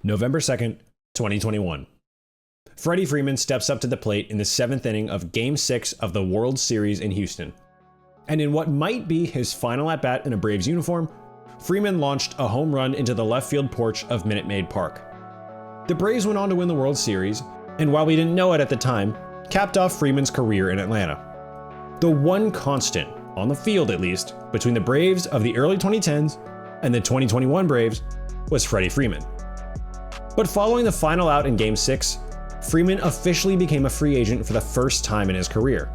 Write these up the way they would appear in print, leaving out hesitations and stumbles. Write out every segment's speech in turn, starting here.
November 2nd, 2021. Freddie Freeman steps up to the plate in the 7th inning of Game 6 of the World Series in Houston. And in what might be his final at-bat in a Braves uniform, Freeman launched a home run into the left field porch of Minute Maid Park. The Braves went on to win the World Series, and while we didn't know it at the time, capped off Freeman's career in Atlanta. The one constant, on the field at least, between the Braves of the early 2010s and the 2021 Braves was Freddie Freeman. But following the final out in Game 6, Freeman officially became a free agent for the first time in his career.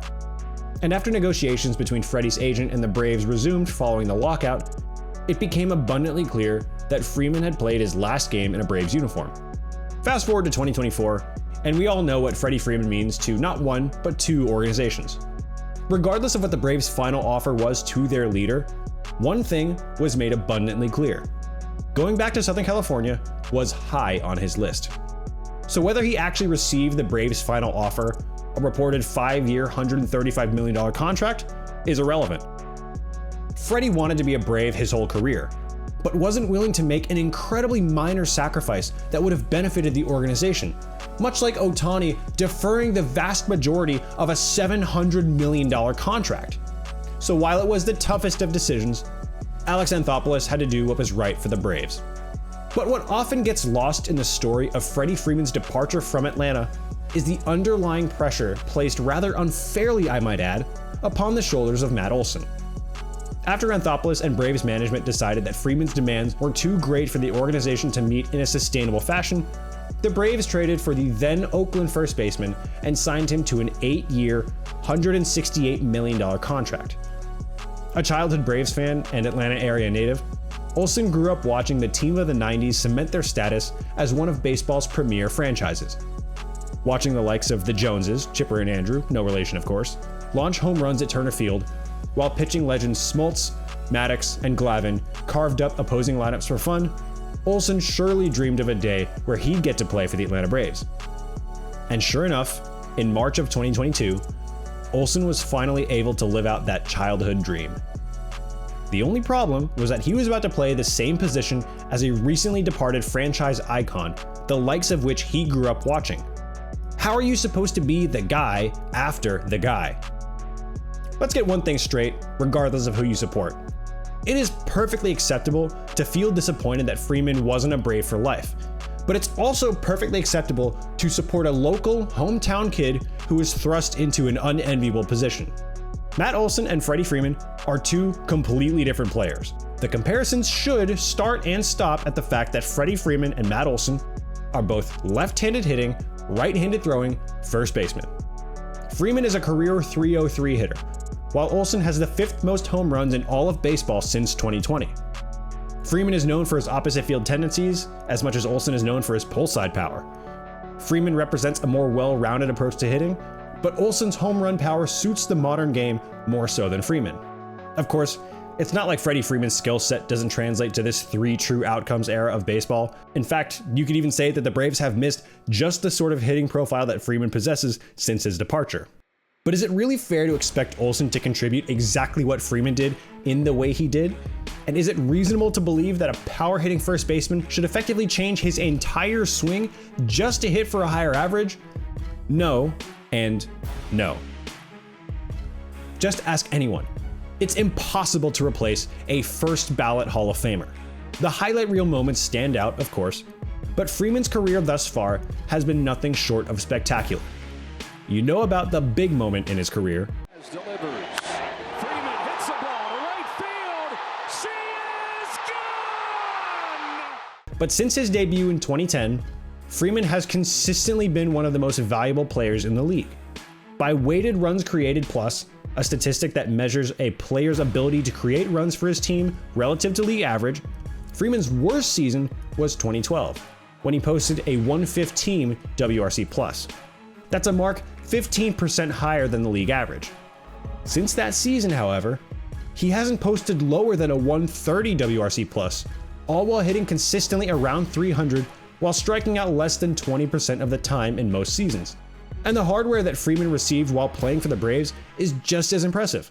And after negotiations between Freddie's agent and the Braves resumed following the lockout, it became abundantly clear that Freeman had played his last game in a Braves uniform. Fast forward to 2024, and we all know what Freddie Freeman means to not one, but two organizations. Regardless of what the Braves' final offer was to their leader, one thing was made abundantly clear. Going back to Southern California was high on his list. So whether he actually received the Braves' final offer, a reported 5-year, $135 million contract, is irrelevant. Freddie wanted to be a Brave his whole career, but wasn't willing to make an incredibly minor sacrifice that would have benefited the organization, much like Ohtani deferring the vast majority of a $700 million contract. So while it was the toughest of decisions, Alex Anthopoulos had to do what was right for the Braves. But what often gets lost in the story of Freddie Freeman's departure from Atlanta is the underlying pressure placed rather unfairly, I might add, upon the shoulders of Matt Olson. After Anthopoulos and Braves management decided that Freeman's demands were too great for the organization to meet in a sustainable fashion, the Braves traded for the then Oakland first baseman and signed him to an 8-year, $168 million contract. A childhood Braves fan and Atlanta area native, Olson grew up watching the team of the 90s cement their status as one of baseball's premier franchises. Watching the likes of the Joneses, Chipper and Andrew, no relation of course, launch home runs at Turner Field, while pitching legends Smoltz, Maddox, and Glavine carved up opposing lineups for fun, Olson surely dreamed of a day where he'd get to play for the Atlanta Braves. And sure enough, in March of 2022, Olson was finally able to live out that childhood dream. The only problem was that he was about to play the same position as a recently departed franchise icon, the likes of which he grew up watching. How are you supposed to be the guy after the guy? Let's get one thing straight, regardless of who you support. It is perfectly acceptable to feel disappointed that Freeman wasn't a Brave for life, but it's also perfectly acceptable to support a local, hometown kid who is thrust into an unenviable position. Matt Olson and Freddie Freeman are two completely different players. The comparisons should start and stop at the fact that Freddie Freeman and Matt Olson are both left-handed hitting, right-handed throwing first basemen. Freeman is a career .303 hitter, while Olson has the 5th most home runs in all of baseball since 2020. Freeman is known for his opposite field tendencies as much as Olson is known for his pull side power. Freeman represents a more well-rounded approach to hitting, but Olson's home run power suits the modern game more so than Freeman. Of course, it's not like Freddie Freeman's skill set doesn't translate to this 3 true outcomes era of baseball. In fact, you could even say that the Braves have missed just the sort of hitting profile that Freeman possesses since his departure. But is it really fair to expect Olson to contribute exactly what Freeman did in the way he did? And is it reasonable to believe that a power-hitting first baseman should effectively change his entire swing just to hit for a higher average? No, and no. Just ask anyone. It's impossible to replace a first-ballot Hall of Famer. The highlight reel moments stand out, of course, but Freeman's career thus far has been nothing short of spectacular. You know about the big moment in his career. Delivers. Freeman hits the ball to right field. She is gone! But since his debut in 2010, Freeman has consistently been one of the most valuable players in the league. By weighted runs created plus, a statistic that measures a player's ability to create runs for his team relative to league average, Freeman's worst season was 2012, when he posted a 115 WRC plus. That's a mark 15% higher than the league average. Since that season, however, he hasn't posted lower than a 130 WRC plus, all while hitting consistently around 300 while striking out less than 20% of the time in most seasons. And the hardware that Freeman received while playing for the Braves is just as impressive.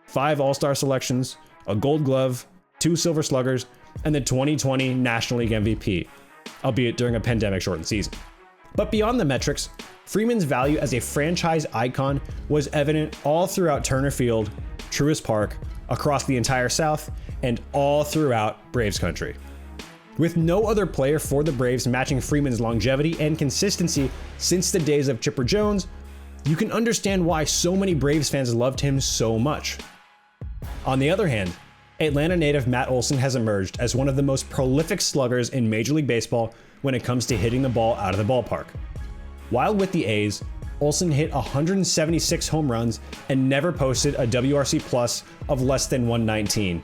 5 All-Star selections, a Gold Glove, 2 Silver Sluggers, and the 2020 National League MVP. albeit during a pandemic-shortened season. But beyond the metrics, Freeman's value as a franchise icon was evident all throughout Turner Field, Truist Park, across the entire South, and all throughout Braves country. With no other player for the Braves matching Freeman's longevity and consistency since the days of Chipper Jones, you can understand why so many Braves fans loved him so much. On the other hand, Atlanta native Matt Olson has emerged as one of the most prolific sluggers in Major League Baseball when it comes to hitting the ball out of the ballpark. While with the A's, Olson hit 176 home runs and never posted a WRC plus of less than 119,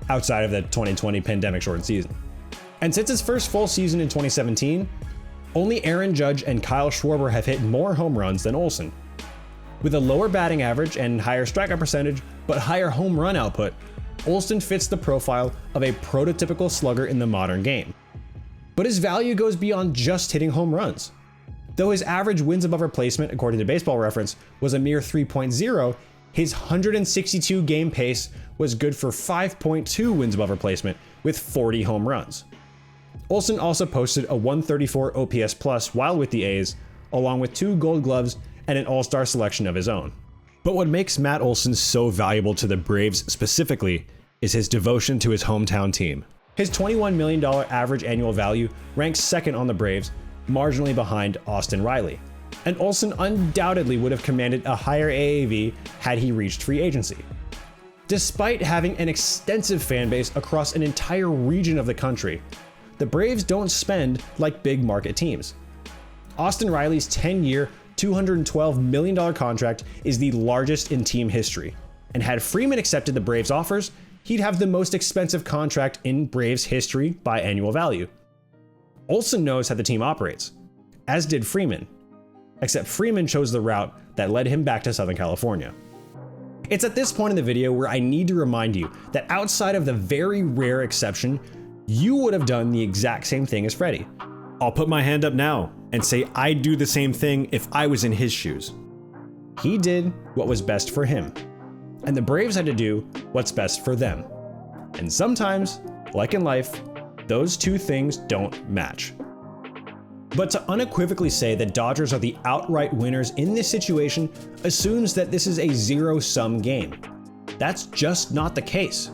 outside of the 2020 pandemic-shortened season. And since his first full season in 2017, only Aaron Judge and Kyle Schwarber have hit more home runs than Olson. With a lower batting average and higher strikeout percentage, but higher home run output, Olson fits the profile of a prototypical slugger in the modern game. But his value goes beyond just hitting home runs. Though his average wins above replacement, according to Baseball Reference, was a mere 3.0, his 162 game pace was good for 5.2 wins above replacement with 40 home runs. Olson also posted a 134 OPS plus while with the A's, along with 2 Gold Gloves and an All-Star selection of his own. But what makes Matt Olson so valuable to the Braves specifically is his devotion to his hometown team. His $21 million average annual value ranks second on the Braves, marginally behind Austin Riley. And Olson undoubtedly would have commanded a higher AAV had he reached free agency. Despite having an extensive fan base across an entire region of the country, the Braves don't spend like big market teams. Austin Riley's 10-year, $212 million contract is the largest in team history, and had Freeman accepted the Braves' offers, he'd have the most expensive contract in Braves history by annual value. Olson knows how the team operates, as did Freeman, except Freeman chose the route that led him back to Southern California. It's at this point in the video where I need to remind you that outside of the very rare exception, you would have done the exact same thing as Freddie. I'll put my hand up now and say I'd do the same thing if I was in his shoes. He did what was best for him, and the Braves had to do what's best for them. And sometimes, like in life, those two things don't match. But to unequivocally say that Dodgers are the outright winners in this situation assumes that this is a zero-sum game. That's just not the case.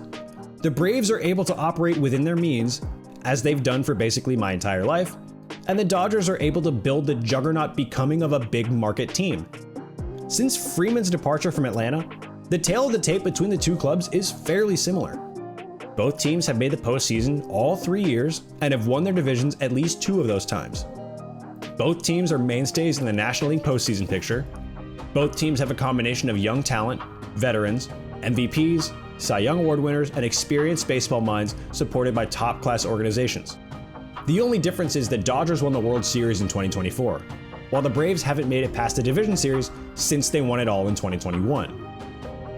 The Braves are able to operate within their means, as they've done for basically my entire life, and the Dodgers are able to build the juggernaut becoming of a big market team. Since Freeman's departure from Atlanta, the tale of the tape between the two clubs is fairly similar. Both teams have made the postseason all 3 years and have won their divisions at least 2 of those times. Both teams are mainstays in the National League postseason picture. Both teams have a combination of young talent, veterans, MVPs, Cy Young Award winners, and experienced baseball minds supported by top-class organizations. The only difference is that Dodgers won the World Series in 2024, while the Braves haven't made it past the division series since they won it all in 2021.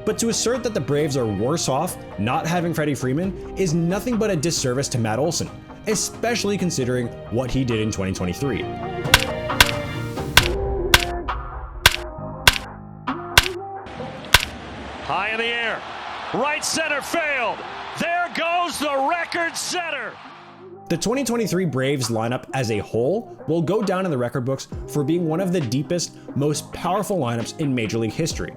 But to assert that the Braves are worse off not having Freddie Freeman is nothing but a disservice to Matt Olson, especially considering what he did in 2023. High in the air, right center failed. There goes the record setter. The 2023 Braves lineup as a whole will go down in the record books for being one of the deepest, most powerful lineups in Major League history.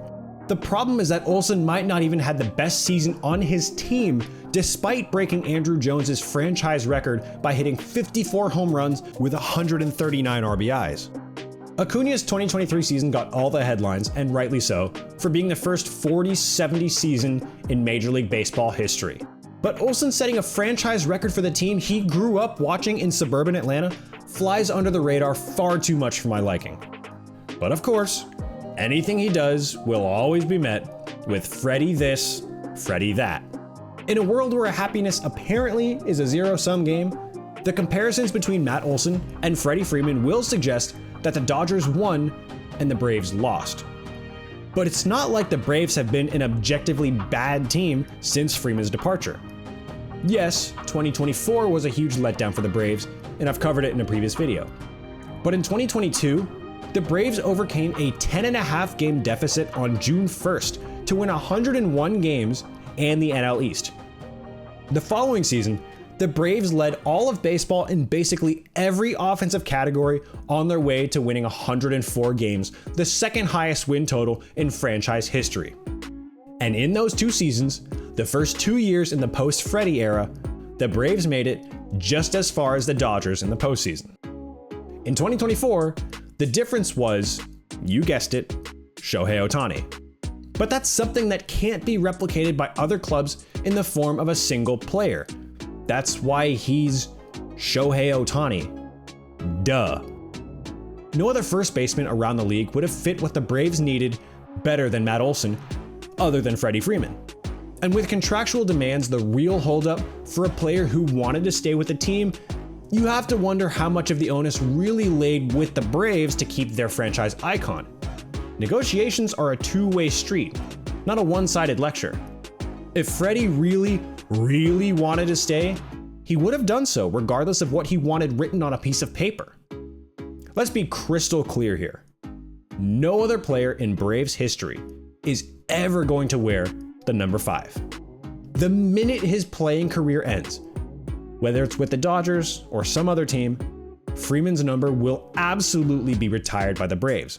The problem is that Olson might not even have the best season on his team, despite breaking Andrew Jones's franchise record by hitting 54 home runs with 139 RBIs. Acuna's 2023 season got all the headlines, and rightly so, for being the first 40-70 season in Major League Baseball history. But Olson setting a franchise record for the team he grew up watching in suburban Atlanta flies under the radar far too much for my liking. But of course, anything he does will always be met with Freddie this, Freddie that. In a world where happiness apparently is a zero-sum game, the comparisons between Matt Olson and Freddie Freeman will suggest that the Dodgers won and the Braves lost. But it's not like the Braves have been an objectively bad team since Freeman's departure. Yes, 2024 was a huge letdown for the Braves, and I've covered it in a previous video. But in 2022, the Braves overcame a 10.5 game deficit on June 1st to win 101 games and the NL East. The following season, the Braves led all of baseball in basically every offensive category on their way to winning 104 games, the second highest win total in franchise history. And in those 2 seasons, the first 2 years in the post-Freddie era, the Braves made it just as far as the Dodgers in the postseason. In 2024, the difference was, you guessed it, Shohei Ohtani. But that's something that can't be replicated by other clubs in the form of a single player. That's why he's Shohei Ohtani. Duh. No other first baseman around the league would have fit what the Braves needed better than Matt Olson, other than Freddie Freeman. And with contractual demands the real holdup for a player who wanted to stay with the team, you have to wonder how much of the onus really laid with the Braves to keep their franchise icon. Negotiations are a two-way street, not a one-sided lecture. If Freddie really wanted to stay, he would have done so regardless of what he wanted written on a piece of paper. Let's be crystal clear here. No other player in Braves history is ever going to wear the number 5. The minute his playing career ends, whether it's with the Dodgers or some other team, Freeman's number will absolutely be retired by the Braves.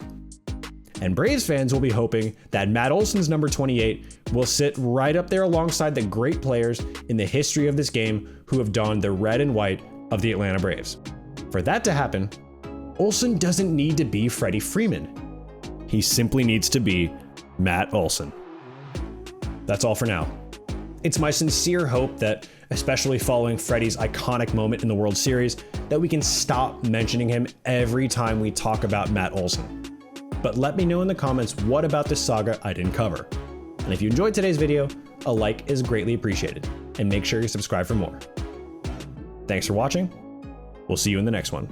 And Braves fans will be hoping that Matt Olson's number 28 will sit right up there alongside the great players in the history of this game who have donned the red and white of the Atlanta Braves. For that to happen, Olson doesn't need to be Freddie Freeman. He simply needs to be Matt Olson. That's all for now. It's my sincere hope that, especially following Freddie's iconic moment in the World Series, that we can stop mentioning him every time we talk about Matt Olson. But let me know in the comments what about this saga I didn't cover. And if you enjoyed today's video, a like is greatly appreciated, and make sure you subscribe for more. Thanks for watching. We'll see you in the next one.